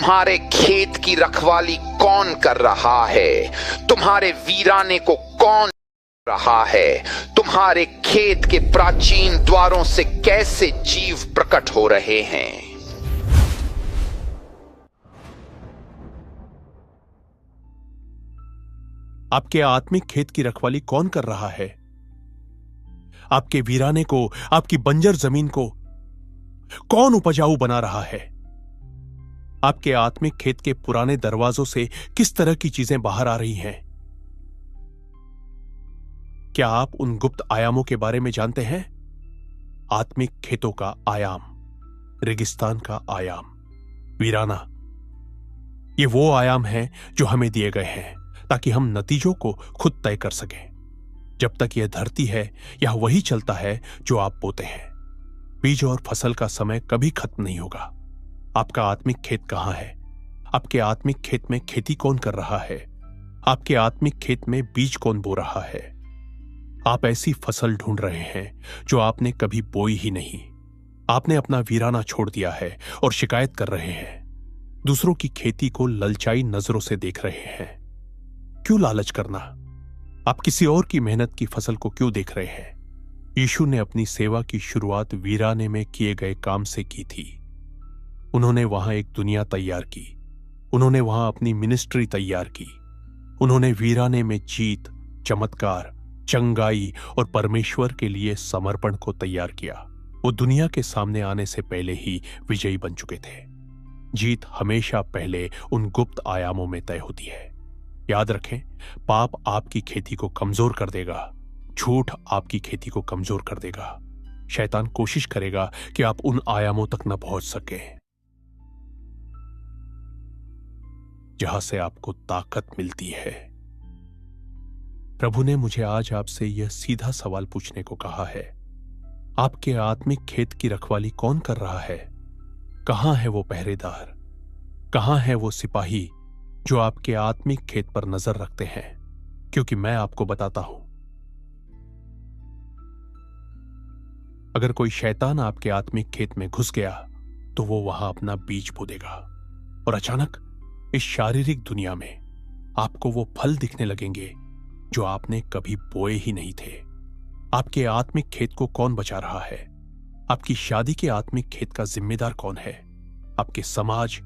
तुम्हारे खेत की रखवाली कौन कर रहा है? तुम्हारे वीराने को कौन रहा है? तुम्हारे खेत के प्राचीन द्वारों से कैसे जीव प्रकट हो रहे हैं? आपके आत्मिक खेत की रखवाली कौन कर रहा है? आपके वीराने को, आपकी बंजर जमीन को कौन उपजाऊ बना रहा है? आपके आत्मिक खेत के पुराने दरवाजों से किस तरह की चीजें बाहर आ रही हैं? क्या आप उन गुप्त आयामों के बारे में जानते हैं? आत्मिक खेतों का आयाम, रेगिस्तान का आयाम, वीराना, ये वो आयाम हैं जो हमें दिए गए हैं ताकि हम नतीजों को खुद तय कर सकें। जब तक यह धरती है, यह वही चलता है जो आप बोते हैं। बीज और फसल का समय कभी खत्म नहीं होगा। आपका आत्मिक खेत कहां है? आपके आत्मिक खेत में खेती कौन कर रहा है? आपके आत्मिक खेत में बीज कौन बो रहा है? आप ऐसी फसल ढूंढ रहे हैं जो आपने कभी बोई ही नहीं। आपने अपना वीराना छोड़ दिया है और शिकायत कर रहे हैं। दूसरों की खेती को ललचाई नजरों से देख रहे हैं। क्यों लालच करना? आप किसी और की मेहनत की फसल को क्यों देख रहे हैं? यीशु ने अपनी सेवा की शुरुआत वीराने में किए गए काम से की थी। उन्होंने वहां एक दुनिया तैयार की। उन्होंने वहां अपनी मिनिस्ट्री तैयार की। उन्होंने वीराने में जीत, चमत्कार, चंगाई और परमेश्वर के लिए समर्पण को तैयार किया। वो दुनिया के सामने आने से पहले ही विजयी बन चुके थे। जीत हमेशा पहले उन गुप्त आयामों में तय होती है। याद रखें, पाप आपकी खेती को कमजोर कर देगा। झूठ आपकी खेती को कमजोर कर देगा। शैतान कोशिश करेगा कि आप उन आयामों तक न पहुंच सके जहां से आपको ताकत मिलती है। प्रभु ने मुझे आज आपसे यह सीधा सवाल पूछने को कहा है। आपके आत्मिक खेत की रखवाली कौन कर रहा है? कहां है वो पहरेदार? कहां है वो सिपाही जो आपके आत्मिक खेत पर नजर रखते हैं? क्योंकि मैं आपको बताता हूं, अगर कोई शैतान आपके आत्मिक खेत में घुस गया तो वो वहां अपना बीज बो देगा और अचानक इस शारीरिक दुनिया में आपको वो फल दिखने लगेंगे जो आपने कभी बोए ही नहीं थे। आपके आत्मिक खेत को कौन बचा रहा है? आपकी शादी के आत्मिक खेत का जिम्मेदार कौन है? आपके समाज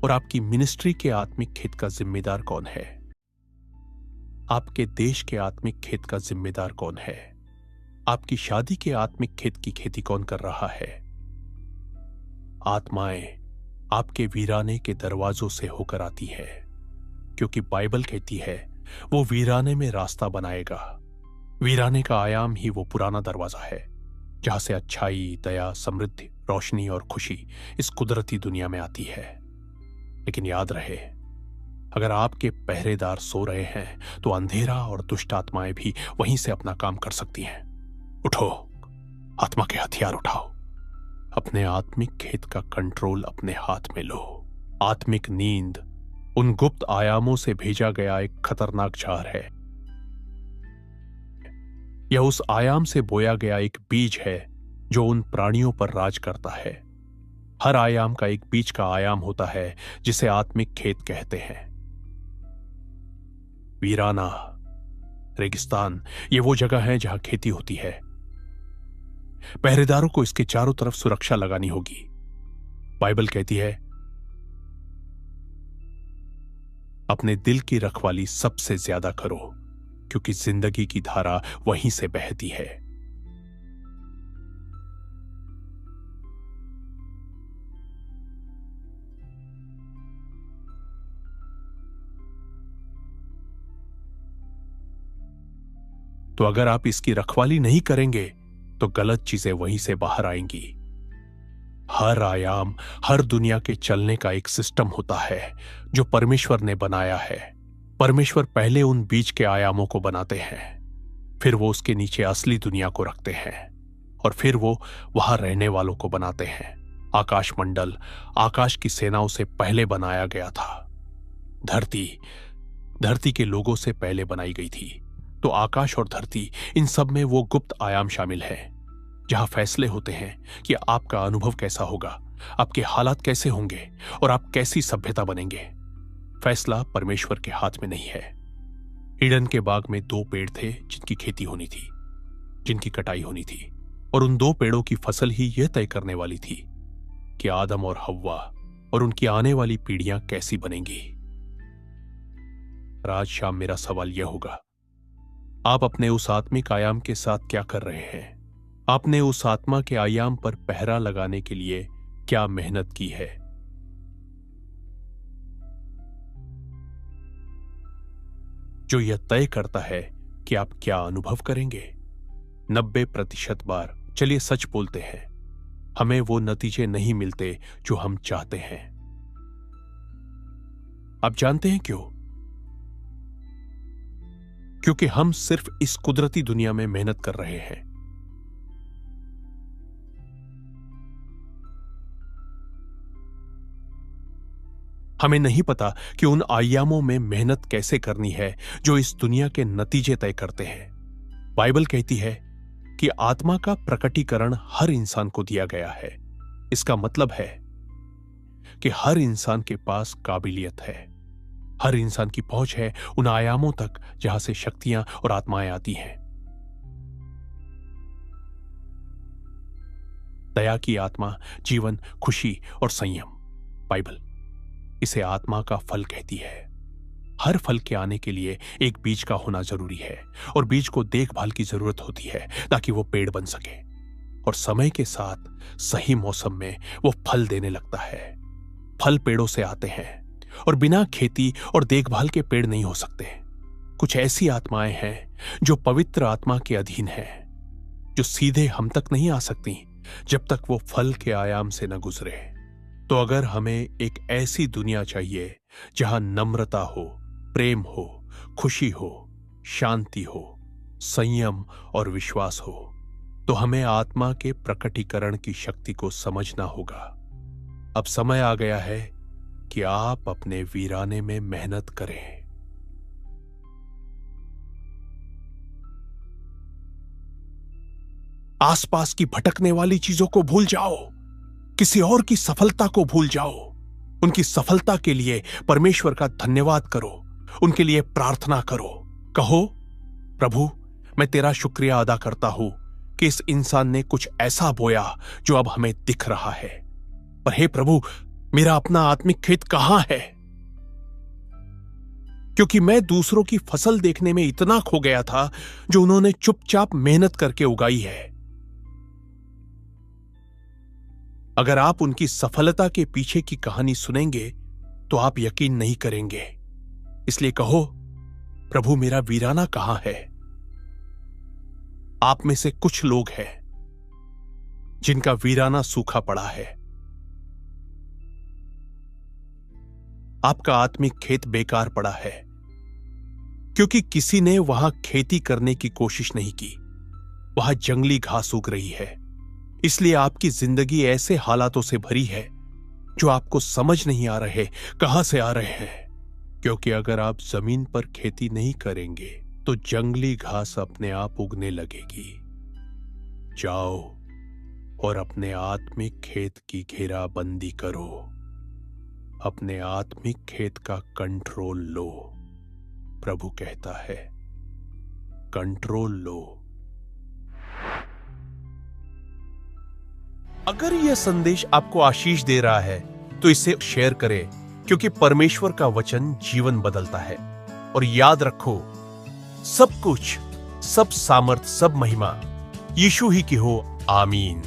और आपकी मिनिस्ट्री के आत्मिक खेत का जिम्मेदार कौन है? आपके देश के आत्मिक खेत का जिम्मेदार कौन है? आपकी शादी के आत्मिक खेत की खेती कौन कर रहा है? आत्माएं आपके वीराने के दरवाजों से होकर आती है, क्योंकि बाइबल कहती है वो वीराने में रास्ता बनाएगा। वीराने का आयाम ही वो पुराना दरवाजा है जहां से अच्छाई, दया, समृद्धि, रोशनी और खुशी इस कुदरती दुनिया में आती है। लेकिन याद रहे, अगर आपके पहरेदार सो रहे हैं तो अंधेरा और दुष्ट आत्माएं भी वहीं से अपना काम कर सकती हैं। उठो, आत्मा के हथियार उठाओ, अपने आत्मिक खेत का कंट्रोल अपने हाथ में लो। आत्मिक नींद उन गुप्त आयामों से भेजा गया एक खतरनाक जार है। यह उस आयाम से बोया गया एक बीज है जो उन प्राणियों पर राज करता है। हर आयाम का एक बीज का आयाम होता है जिसे आत्मिक खेत कहते हैं। वीराना, रेगिस्तान, ये वो जगह है जहां खेती होती है। पहरेदारों को इसके चारों तरफ सुरक्षा लगानी होगी। बाइबल कहती है, अपने दिल की रखवाली सबसे ज्यादा करो, क्योंकि जिंदगी की धारा वहीं से बहती है। तो अगर आप इसकी रखवाली नहीं करेंगे तो गलत चीजें वहीं से बाहर आएंगी। हर आयाम, हर दुनिया के चलने का एक सिस्टम होता है जो परमेश्वर ने बनाया है। परमेश्वर पहले उन बीज के आयामों को बनाते हैं, फिर वो उसके नीचे असली दुनिया को रखते हैं और फिर वो वहां रहने वालों को बनाते हैं। आकाश मंडल आकाश की सेनाओं से पहले बनाया गया था। धरती के लोगों से पहले बनाई गई थी। तो आकाश और धरती, इन सब में वो गुप्त आयाम शामिल है जहां फैसले होते हैं कि आपका अनुभव कैसा होगा, आपके हालात कैसे होंगे और आप कैसी सभ्यता बनेंगे। फैसला परमेश्वर के हाथ में नहीं है। ईडन के बाग में 2 पेड़ थे जिनकी खेती होनी थी, जिनकी कटाई होनी थी, और उन 2 पेड़ों की फसल ही यह तय करने वाली थी कि आदम और हव्वा और उनकी आने वाली पीढ़ियां कैसी बनेंगी। आज शाम मेरा सवाल यह होगा, आप अपने उस आत्मिक आयाम के साथ क्या कर रहे हैं? आपने उस आत्मा के आयाम पर पहरा लगाने के लिए क्या मेहनत की है? जो यह तय करता है कि आप क्या अनुभव करेंगे। 90% बार, चलिए सच बोलते हैं, हमें वो नतीजे नहीं मिलते जो हम चाहते हैं। आप जानते हैं क्यों? क्योंकि हम सिर्फ इस कुदरती दुनिया में मेहनत कर रहे हैं। हमें नहीं पता कि उन आयामों में मेहनत कैसे करनी है जो इस दुनिया के नतीजे तय करते हैं। बाइबल कहती है कि आत्मा का प्रकटीकरण हर इंसान को दिया गया है। इसका मतलब है कि हर इंसान के पास काबिलियत है, हर इंसान की पहुंच है उन आयामों तक जहां से शक्तियां और आत्माएं आती हैं। दया की आत्मा, जीवन, खुशी और संयम, बाइबल इसे आत्मा का फल कहती है। हर फल के आने के लिए एक बीज का होना जरूरी है और बीज को देखभाल की जरूरत होती है ताकि वो पेड़ बन सके, और समय के साथ सही मौसम में वो फल देने लगता है। फल पेड़ों से आते हैं और बिना खेती और देखभाल के पेड़ नहीं हो सकते। कुछ ऐसी आत्माएं हैं जो पवित्र आत्मा के अधीन हैं, जो सीधे हम तक नहीं आ सकती जब तक वो फल के आयाम से न गुजरे। तो अगर हमें एक ऐसी दुनिया चाहिए जहां नम्रता हो, प्रेम हो, खुशी हो, शांति हो, संयम और विश्वास हो, तो हमें आत्मा के प्रकटीकरण की शक्ति को समझना होगा। अब समय आ गया है कि आप अपने वीराने में मेहनत करें। आसपास की भटकने वाली चीजों को भूल जाओ, किसी और की सफलता को भूल जाओ। उनकी सफलता के लिए परमेश्वर का धन्यवाद करो, उनके लिए प्रार्थना करो। कहो, प्रभु मैं तेरा शुक्रिया अदा करता हूं कि इस इंसान ने कुछ ऐसा बोया जो अब हमें दिख रहा है। पर हे प्रभु, मेरा अपना आत्मिक खेत कहां है? क्योंकि मैं दूसरों की फसल देखने में इतना खो गया था जो उन्होंने चुपचाप मेहनत करके उगाई है। अगर आप उनकी सफलता के पीछे की कहानी सुनेंगे तो आप यकीन नहीं करेंगे। इसलिए कहो, प्रभु मेरा वीराना कहां है? आप में से कुछ लोग हैं जिनका वीराना सूखा पड़ा है। आपका आत्मिक खेत बेकार पड़ा है क्योंकि किसी ने वहां खेती करने की कोशिश नहीं की। वहां जंगली घास उग रही है। इसलिए आपकी जिंदगी ऐसे हालातों से भरी है जो आपको समझ नहीं आ रहे कहां से आ रहे हैं। क्योंकि अगर आप जमीन पर खेती नहीं करेंगे तो जंगली घास अपने आप उगने लगेगी। जाओ और अपने आत्मिक खेत की घेराबंदी करो, अपने आत्मिक खेत का कंट्रोल लो। प्रभु कहता है, कंट्रोल लो। अगर यह संदेश आपको आशीष दे रहा है तो इसे शेयर करें, क्योंकि परमेश्वर का वचन जीवन बदलता है। और याद रखो, सब कुछ, सब सामर्थ, सब महिमा यीशु ही की हो। आमीन।